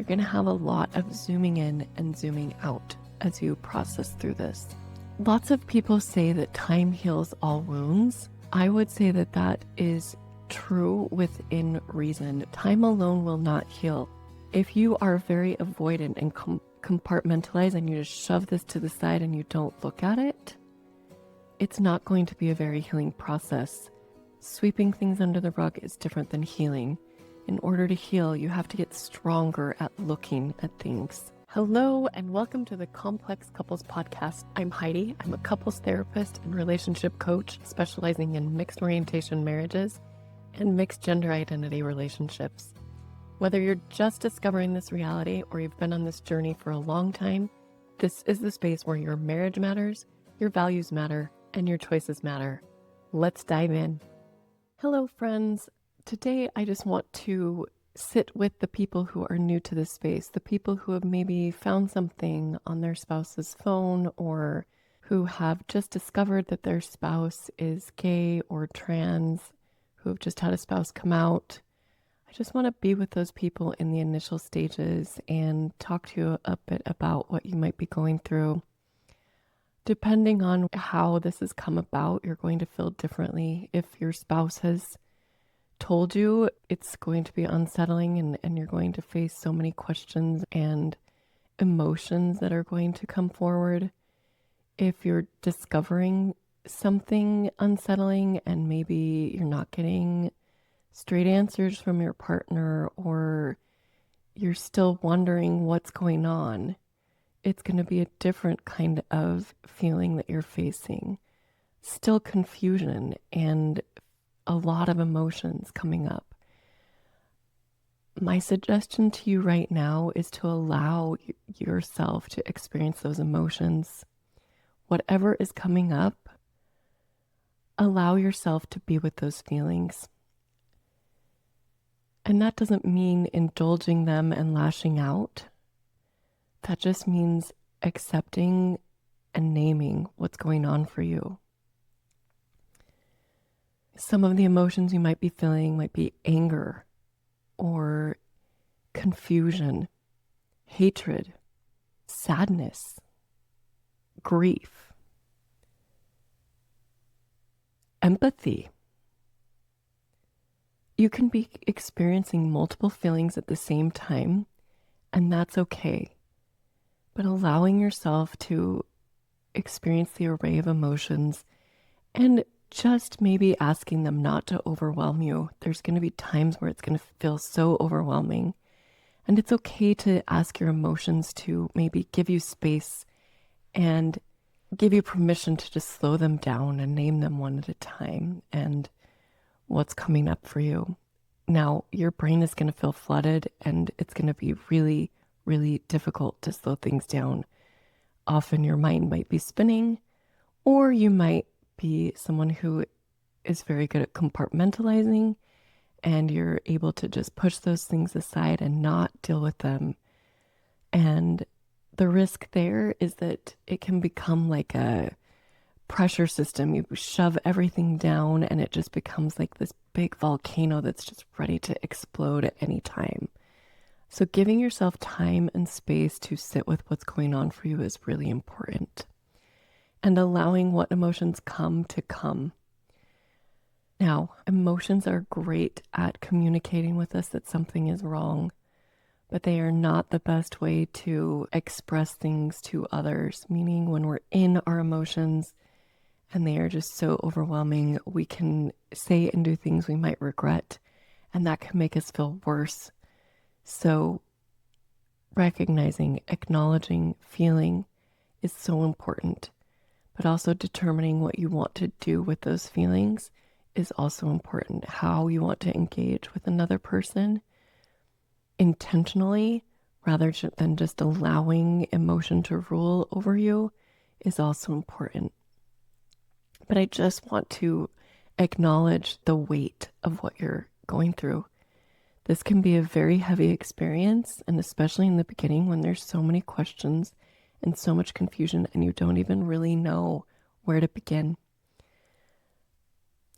You're going to have a lot of zooming in and zooming out as you process through this. Lots of people say that time heals all wounds. I would say that that is true within reason. Time alone will not heal. If you are very avoidant and compartmentalized and you just shove this to the side and you don't look at it, it's not going to be a very healing process. Sweeping things under the rug is different than healing. In order to heal, you have to get stronger at looking at things. Hello, and welcome to the Complex Couples Podcast. I'm Heidi. I'm a couples therapist and relationship coach specializing in mixed orientation marriages and mixed gender identity relationships. Whether you're just discovering this reality or you've been on this journey for a long time, this is the space where your marriage matters, your values matter, and your choices matter. Let's dive in. Hello, friends. Today, I just want to sit with the people who are new to this space, the people who have maybe found something on their spouse's phone or who have just discovered that their spouse is gay or trans, who have just had a spouse come out. I just want to be with those people in the initial stages and talk to you a bit about what you might be going through. Depending on how this has come about, you're going to feel differently. If your spouse has told you, it's going to be unsettling and you're going to face so many questions and emotions that are going to come forward. If you're discovering something unsettling and maybe you're not getting straight answers from your partner or you're still wondering what's going on, it's going to be a different kind of feeling that you're facing. Still confusion and a lot of emotions coming up. My suggestion to you right now is to allow yourself to experience those emotions. Whatever is coming up, allow yourself to be with those feelings. And that doesn't mean indulging them and lashing out. That just means accepting and naming what's going on for you. Some of the emotions you might be feeling might be anger or confusion, hatred, sadness, grief, empathy. You can be experiencing multiple feelings at the same time, and that's okay. But allowing yourself to experience the array of emotions and just maybe asking them not to overwhelm you. There's going to be times where it's going to feel so overwhelming. And it's okay to ask your emotions to maybe give you space and give you permission to just slow them down and name them one at a time and what's coming up for you. Now, your brain is going to feel flooded and it's going to be really, really difficult to slow things down. Often your mind might be spinning, or you might be someone who is very good at compartmentalizing and you're able to just push those things aside and not deal with them. And the risk there is that it can become like a pressure system. You shove everything down and it just becomes like this big volcano that's just ready to explode at any time. So giving yourself time and space to sit with what's going on for you is really important. And allowing what emotions come to come. Now, emotions are great at communicating with us that something is wrong, but they are not the best way to express things to others, meaning when we're in our emotions and they are just so overwhelming, we can say and do things we might regret, and that can make us feel worse. So recognizing, acknowledging, feeling is so important. But also determining what you want to do with those feelings is also important. How you want to engage with another person intentionally rather than just allowing emotion to rule over you is also important. But I just want to acknowledge the weight of what you're going through. This can be a very heavy experience, and especially in the beginning when there's so many questions and so much confusion and you don't even really know where to begin.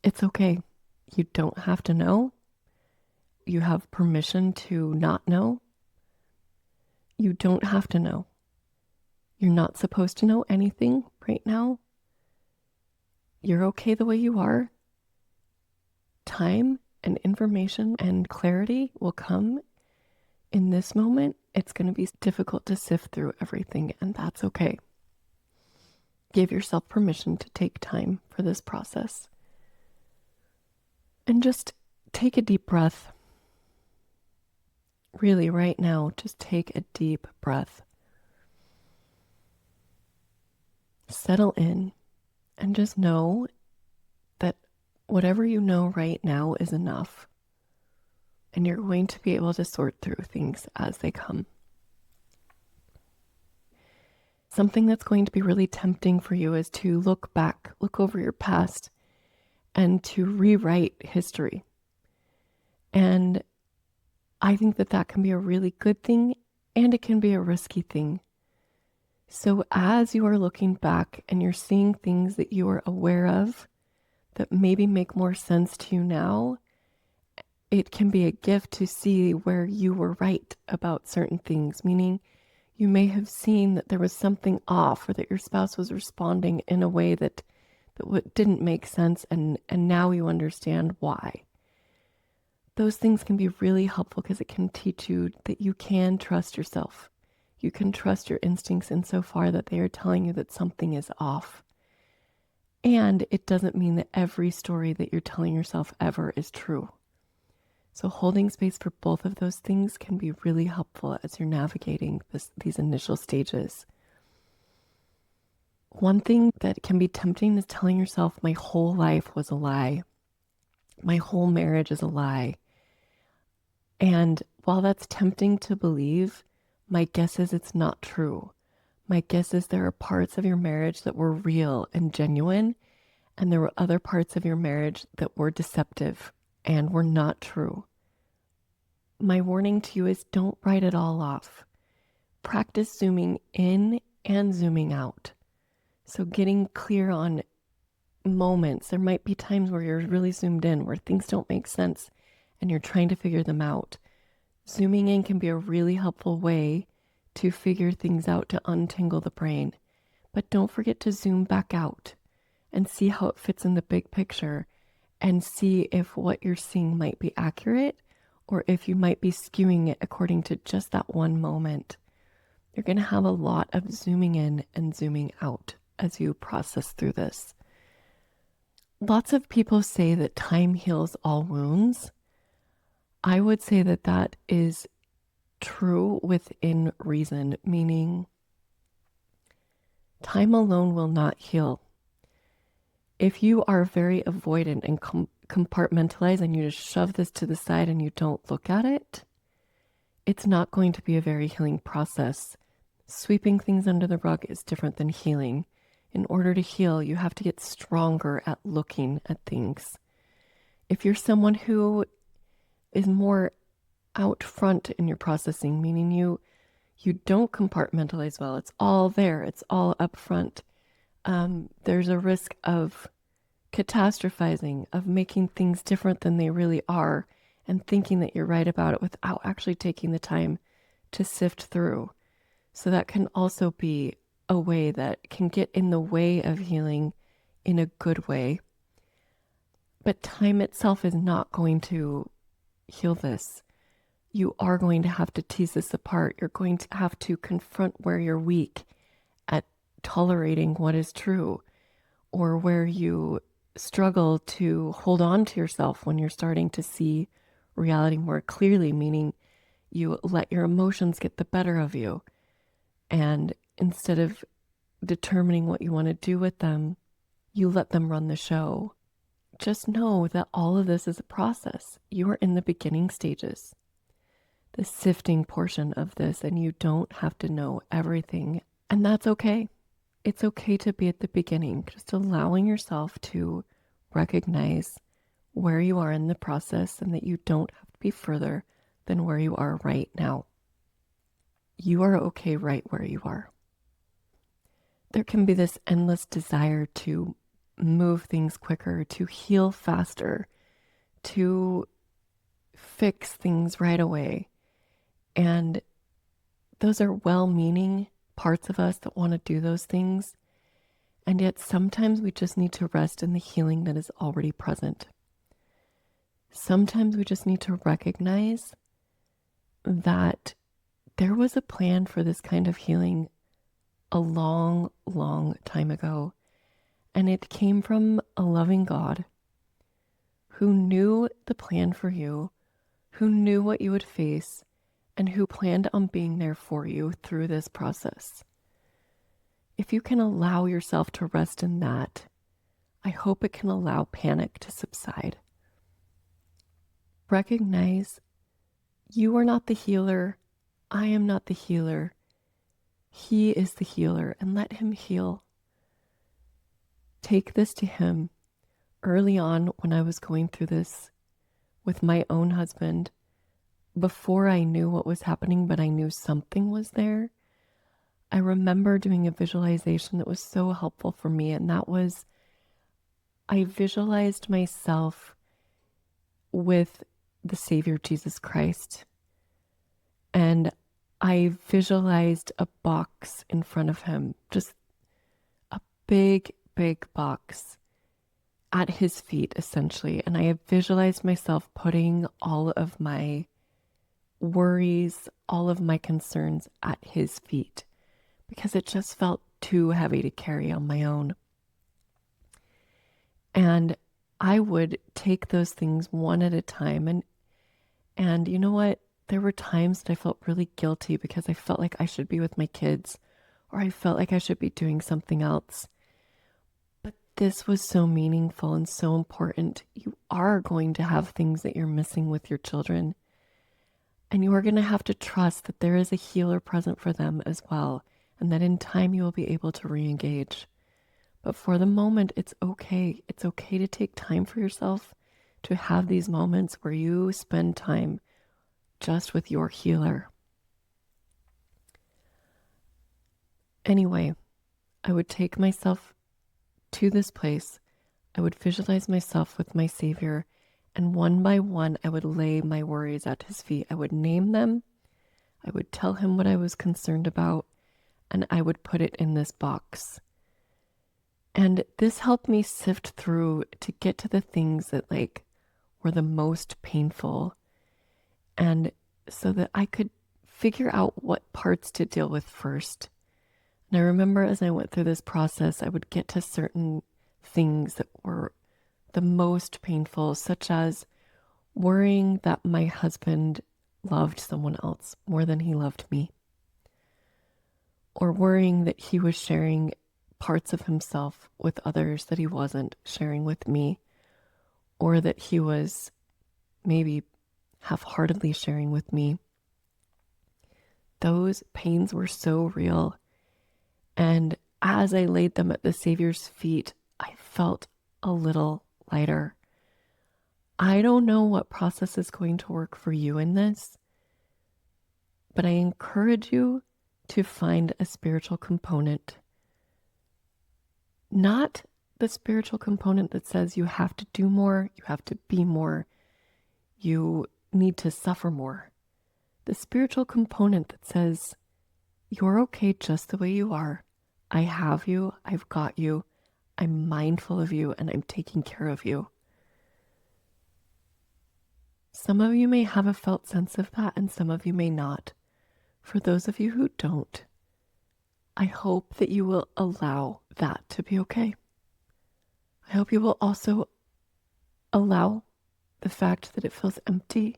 It's okay. You don't have to know. You have permission to not know. You don't have to know. You're not supposed to know anything right now. You're okay the way you are. Time and information and clarity will come in this moment. It's going to be difficult to sift through everything, and that's okay. Give yourself permission to take time for this process. And just take a deep breath. Really, right now, just take a deep breath. Settle in and just know that whatever you know right now is enough. And you're going to be able to sort through things as they come. Something that's going to be really tempting for you is to look back, look over your past, and to rewrite history. And I think that that can be a really good thing, and it can be a risky thing. So as you are looking back and you're seeing things that you are aware of that maybe make more sense to you now, it can be a gift to see where you were right about certain things, meaning you may have seen that there was something off, or that your spouse was responding in a way that didn't make sense, and now you understand why. Those things can be really helpful because it can teach you that you can trust yourself. You can trust your instincts insofar that they are telling you that something is off. And it doesn't mean that every story that you're telling yourself ever is true. So holding space for both of those things can be really helpful as you're navigating these initial stages. One thing that can be tempting is telling yourself, my whole life was a lie. My whole marriage is a lie. And while that's tempting to believe, my guess is it's not true. My guess is there are parts of your marriage that were real and genuine, and there were other parts of your marriage that were deceptive and were not true. My warning to you is don't write it all off. Practice zooming in and zooming out. So getting clear on moments. There might be times where you're really zoomed in, where things don't make sense and you're trying to figure them out. Zooming in can be a really helpful way to figure things out, to untangle the brain. But don't forget to zoom back out and see how it fits in the big picture, and see if what you're seeing might be accurate, or if you might be skewing it according to just that one moment. You're going to have a lot of zooming in and zooming out as you process through this. Lots of people say that time heals all wounds. I would say that that is true within reason, meaning time alone will not heal. If you are very avoidant and compartmentalize, and you just shove this to the side and you don't look at it, it's not going to be a very healing process. Sweeping things under the rug is different than healing. In order to heal, you have to get stronger at looking at things. If you're someone who is more out front in your processing, meaning you don't compartmentalize well, it's all there, it's all up front, there's a risk of catastrophizing, of making things different than they really are, and thinking that you're right about it without actually taking the time to sift through. So that can also be a way that can get in the way of healing in a good way. But time itself is not going to heal this. You are going to have to tease this apart. You're going to have to confront where you're weak at tolerating what is true, or where you struggle to hold on to yourself when you're starting to see reality more clearly, meaning you let your emotions get the better of you. And instead of determining what you want to do with them, you let them run the show. Just know that all of this is a process. You are in the beginning stages, the sifting portion of this, and you don't have to know everything. And that's okay. It's okay to be at the beginning, just allowing yourself to recognize where you are in the process, and that you don't have to be further than where you are right now. You are okay right where you are. There can be this endless desire to move things quicker, to heal faster, to fix things right away. And those are well-meaning parts of us that want to do those things. And yet sometimes we just need to rest in the healing that is already present. Sometimes we just need to recognize that there was a plan for this kind of healing a long, long time ago. And it came from a loving God who knew the plan for you, who knew what you would face, and who planned on being there for you through this process. If you can allow yourself to rest in that, I hope it can allow panic to subside. Recognize you are not the healer. I am not the healer. He is the healer, and let him heal. Take this to him. Early on, when I was going through this with my own husband, before I knew what was happening, but I knew something was there, I remember doing a visualization that was so helpful for me, and that was I visualized myself with the Savior Jesus Christ, and I visualized a box in front of him, just a big, big box at his feet, essentially. And I visualized myself putting all of my worries, all of my concerns at his feet, because it just felt too heavy to carry on my own. And I would take those things one at a time. And you know what? There were times that I felt really guilty because I felt like I should be with my kids, or I felt like I should be doing something else. But this was so meaningful and so important. You are going to have things that you're missing with your children. And you are going to have to trust that there is a healer present for them as well, and that in time you will be able to re-engage. But for the moment, it's okay. It's okay to take time for yourself, to have these moments where you spend time just with your healer. Anyway, I would take myself to this place. I would visualize myself with my Savior, and one by one, I would lay my worries at his feet. I would name them. I would tell him what I was concerned about, and I would put it in this box. And this helped me sift through to get to the things that were the most painful, and so that I could figure out what parts to deal with first. And I remember as I went through this process, I would get to certain things that were the most painful, such as worrying that my husband loved someone else more than he loved me, or worrying that he was sharing parts of himself with others that he wasn't sharing with me, or that he was maybe half-heartedly sharing with me. Those pains were so real. And as I laid them at the Savior's feet, I felt a little lighter. I don't know what process is going to work for you in this, but I encourage you to find a spiritual component. Not the spiritual component that says you have to do more, you have to be more, you need to suffer more. The spiritual component that says you're okay just the way you are. I have you, I've got you, I'm mindful of you, and I'm taking care of you. Some of you may have a felt sense of that, and some of you may not. For those of you who don't, I hope that you will allow that to be okay. I hope you will also allow the fact that it feels empty,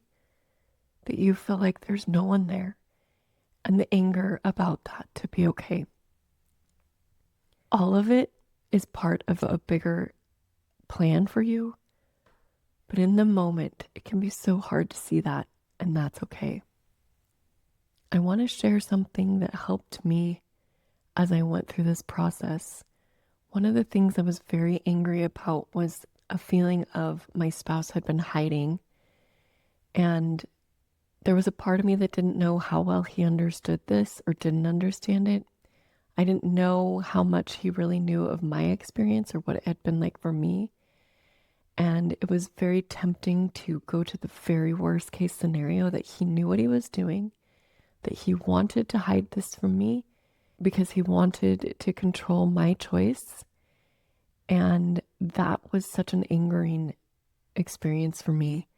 that you feel like there's no one there, and the anger about that to be okay. All of it is part of a bigger plan for you, but in the moment, it can be so hard to see that, and that's okay. I want to share something that helped me as I went through this process. One of the things I was very angry about was a feeling of my spouse had been hiding, and there was a part of me that didn't know how well he understood this or didn't understand it. I didn't know how much he really knew of my experience or what it had been like for me. And it was very tempting to go to the very worst case scenario, that he knew what he was doing, that he wanted to hide this from me because he wanted to control my choice. And that was such an angering experience for me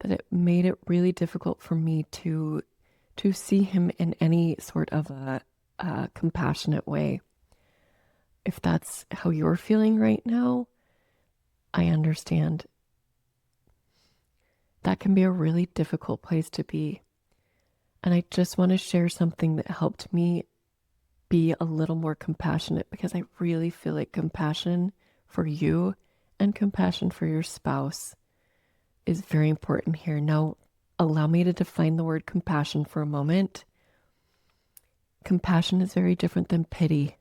that it made it really difficult for me to see him in any sort of a compassionate way. If that's how you're feeling right now, I understand. That can be a really difficult place to be. And I just want to share something that helped me be a little more compassionate, because I really feel like compassion for you and compassion for your spouse is very important here. Now, allow me to define the word compassion for a moment. Compassion is very different than pity.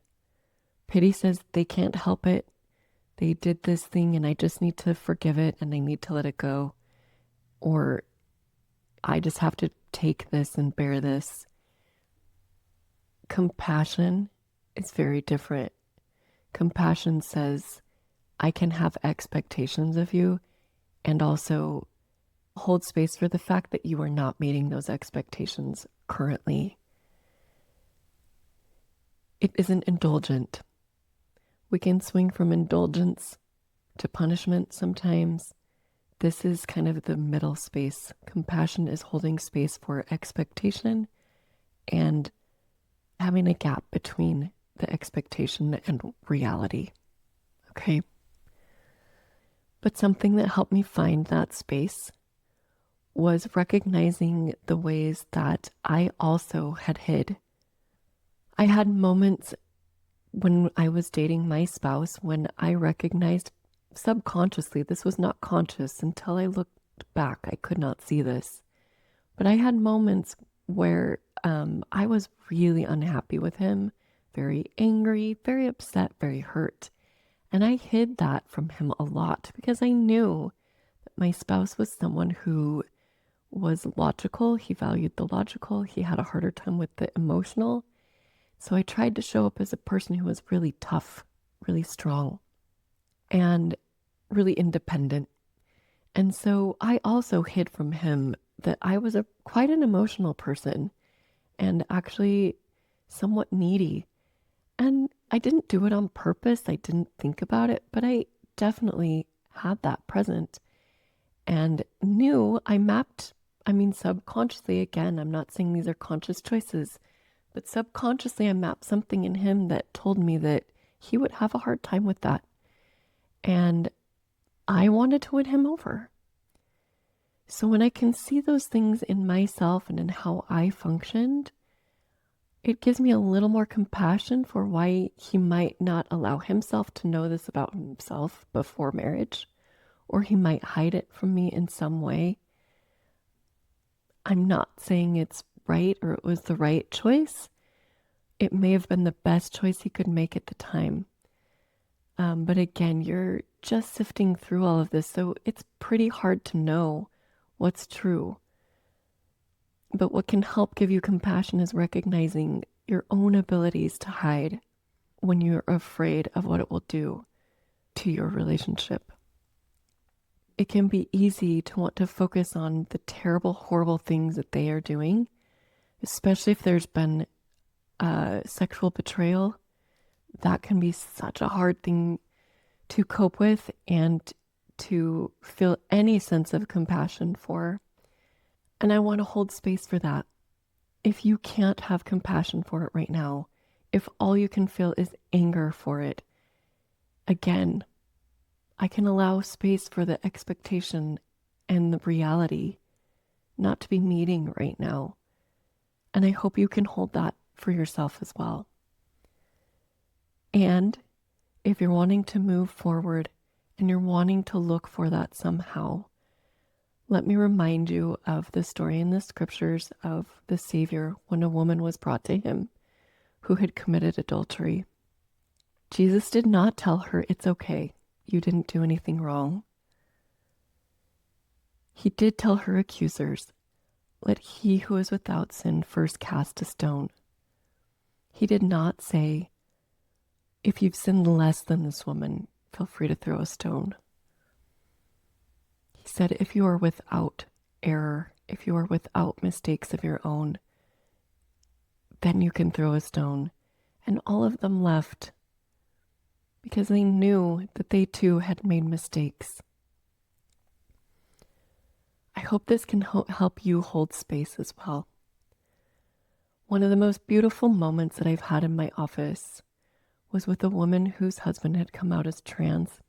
Pity says they can't help it. They did this thing and I just need to forgive it and I need to let it go. Or I just have to take this and bear this. Compassion is very different. Compassion says, I can have expectations of you and also hold space for the fact that you are not meeting those expectations currently. It isn't indulgent. We can swing from indulgence to punishment sometimes. This is kind of the middle space. Compassion is holding space for expectation and having a gap between the expectation and reality. Okay? But something that helped me find that space was recognizing the ways that I also had hid. I had moments when I was dating my spouse when I recognized subconsciously, this was not conscious until I looked back, I could not see this. But I had moments where I was really unhappy with him, very angry, very upset, very hurt. And I hid that from him a lot because I knew that my spouse was someone who was logical. He valued the logical. He had a harder time with the emotional. So I tried to show up as a person who was really tough, really strong, and really independent. And so I also hid from him that I was quite an emotional person and actually somewhat needy. And I didn't do it on purpose. I didn't think about it, but I definitely had that present and knew subconsciously, again, I'm not saying these are conscious choices, but subconsciously I mapped something in him that told me that he would have a hard time with that. And I wanted to win him over. So when I can see those things in myself and in how I functioned, it gives me a little more compassion for why he might not allow himself to know this about himself before marriage, or he might hide it from me in some way. I'm not saying it's right or it was the right choice. It may have been the best choice he could make at the time. But again, you're just sifting through all of this, so it's pretty hard to know what's true. But what can help give you compassion is recognizing your own abilities to hide when you're afraid of what it will do to your relationship. It can be easy to want to focus on the terrible, horrible things that they are doing, especially if there's been sexual betrayal. That can be such a hard thing to cope with and to feel any sense of compassion for. And I want to hold space for that. If you can't have compassion for it right now, if all you can feel is anger for it, again, I can allow space for the expectation and the reality not to be meeting right now. And I hope you can hold that for yourself as well. And if you're wanting to move forward and you're wanting to look for that somehow, let me remind you of the story in the scriptures of the Savior when a woman was brought to him who had committed adultery. Jesus did not tell her, it's okay, you didn't do anything wrong. He did tell her accusers, let he who is without sin first cast a stone. He did not say, if you've sinned less than this woman, feel free to throw a stone. He said, if you are without error, if you are without mistakes of your own, then you can throw a stone. And all of them left because they knew that they too had made mistakes. I hope this can help you hold space as well. One of the most beautiful moments that I've had in my office was with a woman whose husband had come out as trans.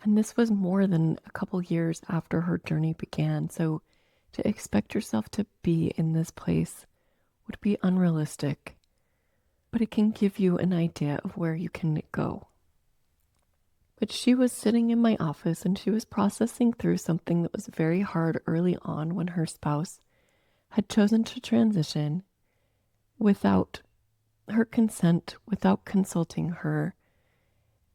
And this was more than a couple years after her journey began. So to expect yourself to be in this place would be unrealistic, but it can give you an idea of where you can go. But she was sitting in my office and she was processing through something that was very hard early on when her spouse had chosen to transition without her consent, without consulting her.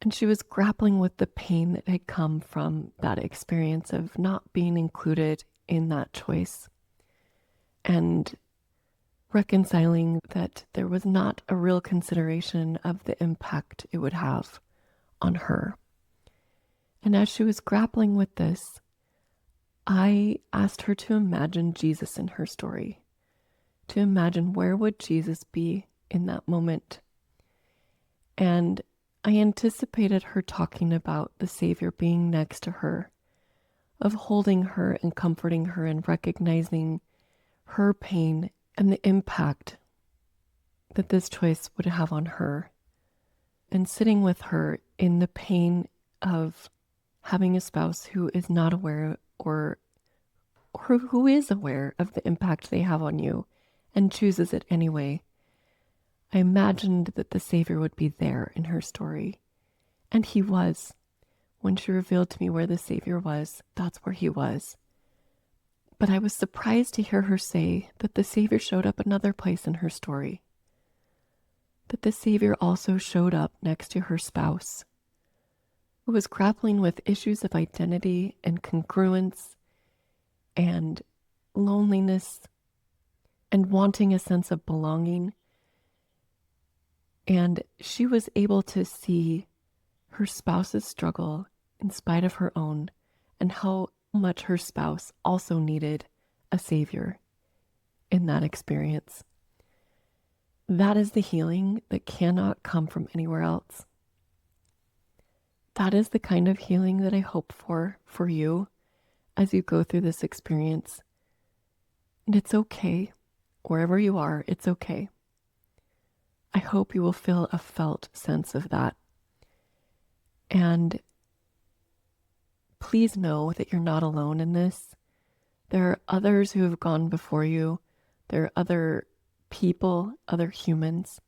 And she was grappling with the pain that had come from that experience of not being included in that choice and reconciling that there was not a real consideration of the impact it would have on her. And as she was grappling with this, I asked her to imagine Jesus in her story, to imagine where would Jesus be in that moment. And I anticipated her talking about the Savior being next to her, of holding her and comforting her and recognizing her pain and the impact that this choice would have on her, and sitting with her in the pain of having a spouse who is not aware or who is aware of the impact they have on you and chooses it anyway. I imagined that the Savior would be there in her story, and he was. When she revealed to me where the Savior was, that's where he was. But I was surprised to hear her say that the Savior showed up another place in her story, that the Savior also showed up next to her spouse, who was grappling with issues of identity and congruence and loneliness and wanting a sense of belonging. And she was able to see her spouse's struggle in spite of her own, and how much her spouse also needed a Savior in that experience. That is the healing that cannot come from anywhere else. That is the kind of healing that I hope for you as you go through this experience. And it's okay. Wherever you are, it's okay. I hope you will feel a felt sense of that. And please know that you're not alone in this. There are others who have gone before you. There are other people, other humans.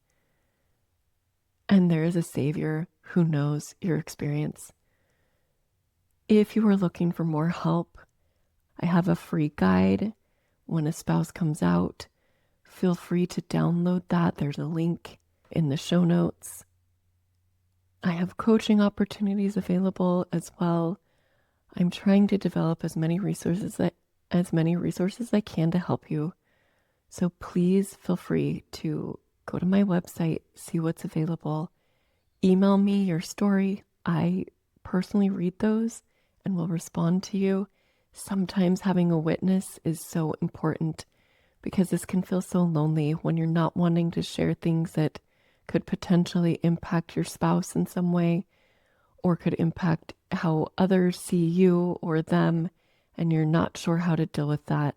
And there is a Savior who knows your experience. If you are looking for more help, I have a free guide. When a spouse comes out, feel free to download that. There's a link in the show notes. I have coaching opportunities available as well. I'm trying to develop as many resources I can to help you. So please feel free to go to my website, see what's available. Email me your story. I personally read those and will respond to you. Sometimes having a witness is so important because this can feel so lonely when you're not wanting to share things that could potentially impact your spouse in some way, or could impact how others see you or them, and you're not sure how to deal with that.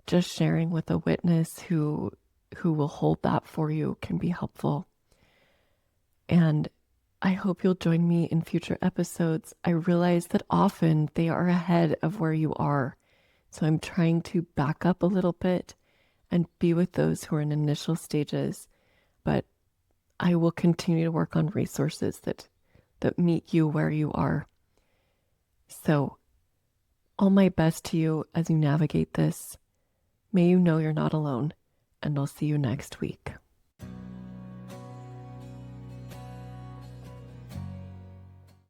Just sharing with a witness who will hold that for you can be helpful. And I hope you'll join me in future episodes. I realize that often they are ahead of where you are. So I'm trying to back up a little bit and be with those who are in initial stages. But I will continue to work on resources that meet you where you are. So all my best to you as you navigate this. May you know you're not alone, and I'll see you next week.